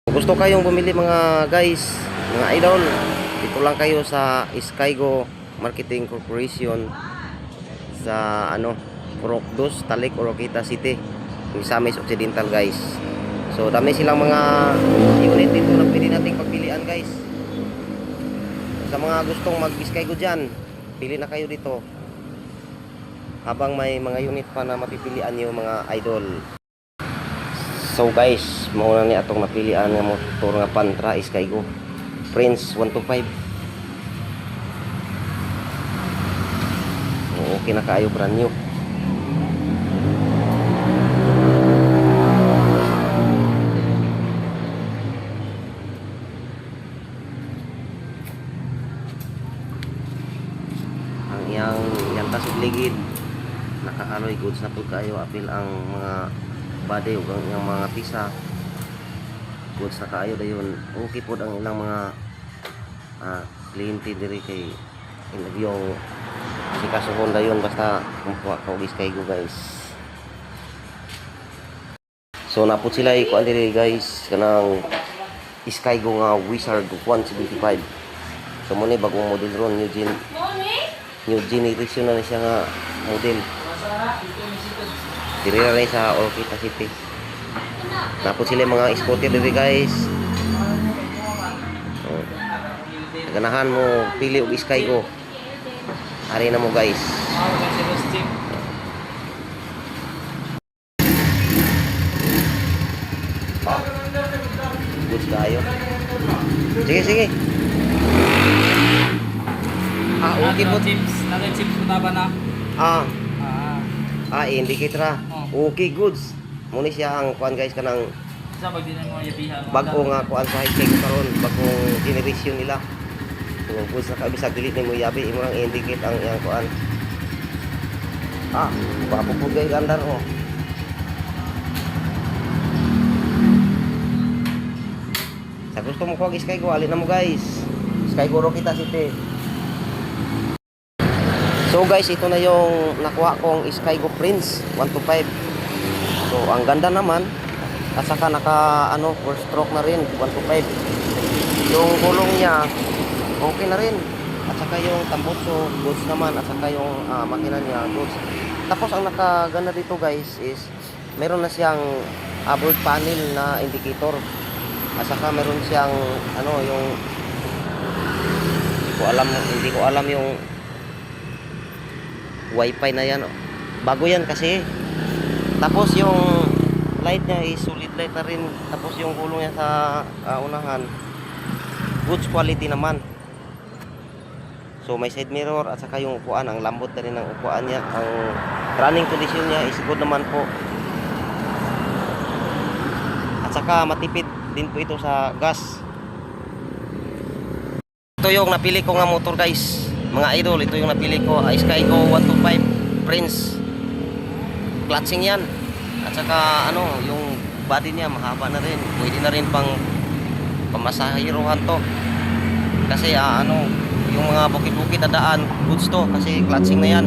Gusto kayong bumili mga guys, mga idol, dito lang kayo sa Skygo Marketing Corporation sa Purok 2, Talik, Oroquita City, Misamis Occidental guys. So dami silang mga unit dito na pwede nating pagpilian guys. Sa mga gustong mag-Skygo dyan, pili na kayo dito habang may mga unit pa na mapipilian nyo mga idol. So guys, mauna ni atong napilian nga motor nga Pantra Skygo Prince 125. Okay na kaayo, brand new. Ang iyang tasod ligid naka-alloy goods na po kayo, apil ang mga body ug ang mga pisa goods na kaayo dayon. Okay po ang ilang mga kliyente diri kay yung sikasuhon dayon basta kumpuha ka og Skygo guys. So naput sila ikuan diri guys kanang Skygo nga Wizard 175. So mo ni bagong model ron, new generation na siya nga model. Diri na rin sa Oroquita City. Napot sila mga scooter diri guys. Ganahan mo pili og Skygo. Ari na mo guys. Goods kayo. Sige, sige. Okay po. Chips, chips po taba na. Indicate ra. Okay, goods. Muna siya ang kuan guys kanang Sa pag din mo yabihan. bago nga kuan sa high-tech karon, bagong generation nila. So, goods na kabisag dili nimo yabi, imo lang indicate ang iyang kuan. Bago po guys andar oh. Sa gusto mo ko Skygo, alin na mo guys. Skygo Oroquita City. So guys, ito na yung nakuha kong Skygo Prince 125. So ang ganda naman at saka naka 4 stroke na rin 125. Yung gulong niya okay na rin at saka yung tambutso goods naman at saka yung makina niya goods. Tapos ang nakaganda dito guys is meron na siyang board panel na indicator at saka meron siyang yung hindi ko alam yung wifi na yan. Bago yan kasi. Tapos yung light niya is solid light na rin. Tapos yung gulong niya sa unahan goods quality naman. So may side mirror at saka yung upuan, ang lambot na rin ng upuan niya. Ang running condition niya is good naman po. At saka matipid din po ito sa gas. Ito yung napili ko nga motor guys. Mga idol, ito yung napili ko, Skygo 125 Prince. Clutching yan. At saka yung body niya mahaba na rin. Pwede na rin pang pamasahiruhan to. Kasi yung mga bukid-bukid na daan, goods to kasi clutching na yan.